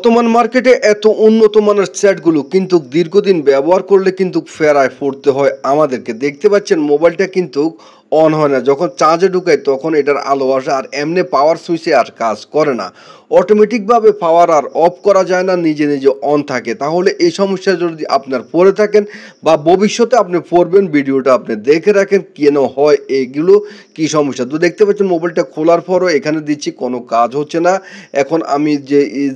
বর্তমান মার্কেটে এত উন্নত মানের সেটগুলো কিন্তু দীর্ঘদিন ব্যবহার করলে কিন্তু ফেরায় পড়তে হয় আমাদেরকে। দেখতে পাচ্ছেন মোবাইলটা কিন্তু অন হয় না, যখন চার্জে ঢুকাই তখন এটার আলো আসে, আর এমনি পাওয়ার সুইচে আর কাজ করে না। অটোমেটিকভাবে পাওয়ার আর অফ করা যায় না, নিজে নিজে অন থাকে। তাহলে এই সমস্যা যদি আপনার পড়ে থাকেন বা ভবিষ্যতে আপনি পড়বেন, ভিডিওটা আপনি দেখে রাখেন কেন হয় এইগুলো, কি সমস্যা। তো দেখতে পাচ্ছেন মোবাইলটা খোলার পরও এখানে দিচ্ছি কোনো কাজ হচ্ছে না। এখন আমি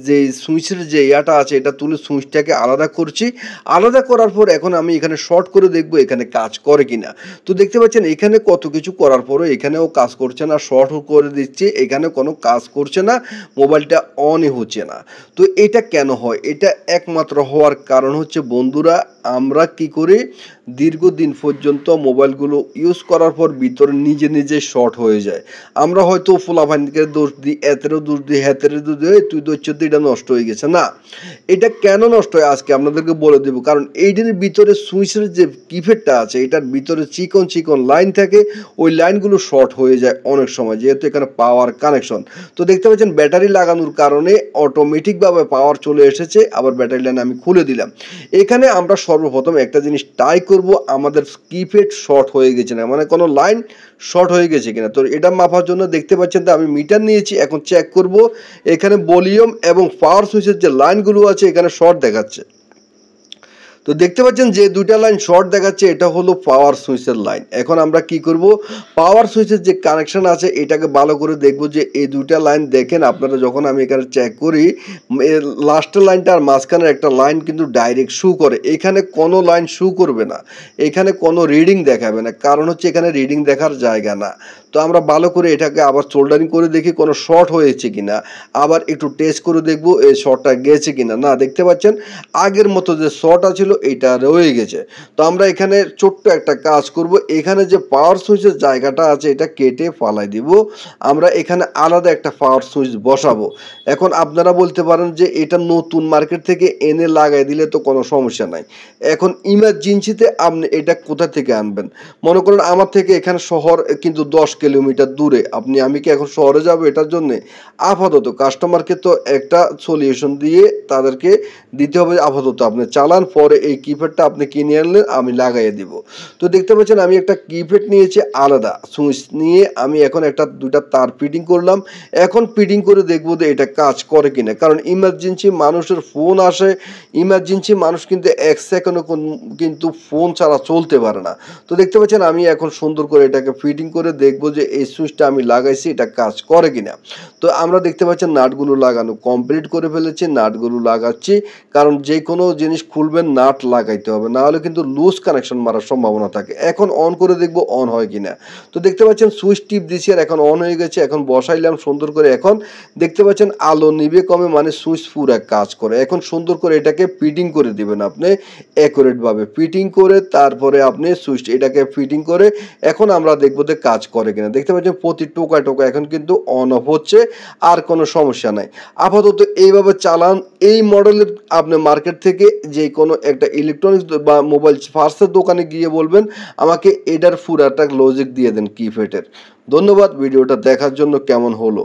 যে সুইচের যে ইয়াটা আছে এটা তুলে সুইচটাকে আলাদা করছি। আলাদা করার পর এখন আমি এখানে শর্ট করে দেখবো এখানে কাজ করে কিনা। তো দেখতে পাচ্ছেন এখানে কত কিছু করার পরও এখানেও কাজ করছে না, শর্ট করে দিচ্ছি, এখানে কোনো কাজ করছে না, মোবাইলটা অনই হচ্ছে না। তো এটা কেন হয়? এটা একমাত্র হওয়ার কারণ হচ্ছে বন্ধুরা, আমরা কি করি, দীর্ঘদিন পর্যন্ত মোবাইলগুলো ইউজ করার পর ভিতরে নিজে নিজে শর্ট হয়ে যায়। আমরা হয়তো ফুলাফাইনকে দোষ দিই, এতেরও দোষ দিই, হ্যাতেরও দোষ দিই, তুই দোষ তো এটা নষ্ট হয়ে গেছে। না, এটা কেন নষ্ট হয় আজকে আপনাদেরকে বলে দেব। কারণ এইটার ভিতরে সুইচের যে কিপ্যাডটা আছে এটার ভিতরে চিকন চিকন লাইন থাকে, ওই লাইনগুলো শর্ট হয়ে যায় অনেক সময়, যেহেতু এখানে পাওয়ার কানেকশন। তো দেখতে পাচ্ছেন ব্যাটারি লাগানোর কারণে অটোমেটিকভাবে পাওয়ার চলে এসেছে। আবার ব্যাটারি লাইন আমি খুলে দিলাম। এখানে আমরা সর্বপ্রথম একটা জিনিস ট্রাই করব, আমাদের কিপ্যাড শর্ট হয়ে গেছে না, মানে কোনো লাইন শর্ট হয়ে গেছে কিনা। তো এটা মাপার জন্য দেখতে পাচ্ছেন তো আমি মিটার নিয়েছি, এখন চেক করব এখানে ভলিউম এবং পাওয়ার সুইচের যে লাইনগুলো আছে এখানে শর্ট দেখাচ্ছে। তো দেখতে পাচ্ছেন যে দুইটা লাইন শর্ট দেখাচ্ছে, এটা হলো পাওয়ার সুইচের লাইন। এখন আমরা কি করব, পাওয়ার সুইচের যে কানেকশন আছে এটাকে ভালো করে দেখব যে এই দুইটা লাইন দেখেন আপনারা, যখন আমি এখানে চেক করি লাস্টের লাইনটা আর মাঝখানের একটা লাইন কিন্তু ডাইরেক্ট শু করে, এখানে কোনো লাইন শু করবে না, এখানে কোনো রিডিং দেখাবে না, কারণ হচ্ছে এখানে রিডিং দেখার জায়গা না। তো আমরা ভালো করে এটাকে আবার সোল্ডারিং করে দেখি কোনো শর্ট হয়েছে কিনা, আবার একটু টেস্ট করে দেখব এই শর্টটা গেছে কিনা। না, দেখতে পাচ্ছেন আগের মতো যে শর্ট ছিল এটা রয়ে গেছে। তো আমরা এখানে ছোট্ট একটা কাজ করব, এখানে যে পাওয়ার সুইচের জায়গাটা আছে এটা কেটে ফালাই দিব, আমরা এখানে আলাদা একটা পাওয়ার সুইচ বসাবো। এখন আপনারা বলতে পারেন যে এটা নতুন মার্কেট থেকে এনে লাগাই দিলে তো কোনো সমস্যা নাই। এখন ইমার্জেন্সিতে আপনি এটা কোথা থেকে আনবেন? মনে করেন আমার থেকে এখানে শহর কিন্তু 10 কিলোমিটার দূরে, আমি কি এখন শহরে যাব এটার জন্যে? আপাতত কাস্টমারকে তো একটা সলিউশন দিয়ে তাদেরকে দিতে হবে, আপাতত আপনি চালান, পরে এই কিপ্যাডটা আপনি কিনে আনলেন, আমি লাগাইয়ে দিব। তো দেখতে পাচ্ছেন আমি একটা কিপ্যাড নিয়েছি, আলাদা সুইচ নিয়ে আমি এখন দুইটা তার ফিটিং করলাম। এখন ফিটিং করে দেখবো যে এটা কাজ করে কিনা, কারণ ইমার্জেন্সি মানুষের ফোন আসে, ইমার্জেন্সি মানুষ কিন্তু 1 সেকেন্ডও কিন্তু ফোন ছাড়া চলতে পারে না। তো দেখতে পাচ্ছেন আমি এখন সুন্দর করে এটাকে ফিটিং করে দেখবো যে এই সুইচটা আমি লাগাইছি এটা কাজ করে কিনা। তো আমরা দেখতে পাচ্ছেন নাটগুলো লাগানো কমপ্লিট করে ফেলেছি, নাটগুলো লাগাচ্ছি, কারণ যে কোনো জিনিস খুলবেন নাট লাগাইতে হবে, না হলে কিন্তু লুজ কানেকশন মারার সম্ভাবনা থাকে। এখন অন করে দেখবো অন হয় কিনা। তো দেখতে পাচ্ছেন সুইচ টিপ দিছি আর এখন অন হয়ে গেছে। এখন বসাইলাম সুন্দর করে, এখন দেখতে পাচ্ছেন আলো নিবে কমে, মানে সুইচ পুরো কাজ করে। এখন সুন্দর করে এটাকে ফিটিং করে দিবেন আপনি অ্যাকুরেটভাবে, ফিটিং করে তারপরে আপনি সুইচ এটাকে ফিটিং করে এখন আমরা দেখবো যে কাজ করে কিনা। দেখতে পাচ্ছেন প্রতি টোকায় টোকা এখন কিন্তু অন অফ হচ্ছে, আর কোনো সমস্যা নাই। আপাতত এইভাবে চালান। এই মডেলের আপনি মার্কেট থেকে যে কোনো একটা ইলেকট্রনিক্স বা মোবাইল পার্টসের দোকানে গিয়ে বলবেন আমাকে এটার পুরাটা লজিক দিয়ে দেন কিপ্যাডের। ধন্যবাদ ভিডিওটা দেখার জন্য। কেমন হলো?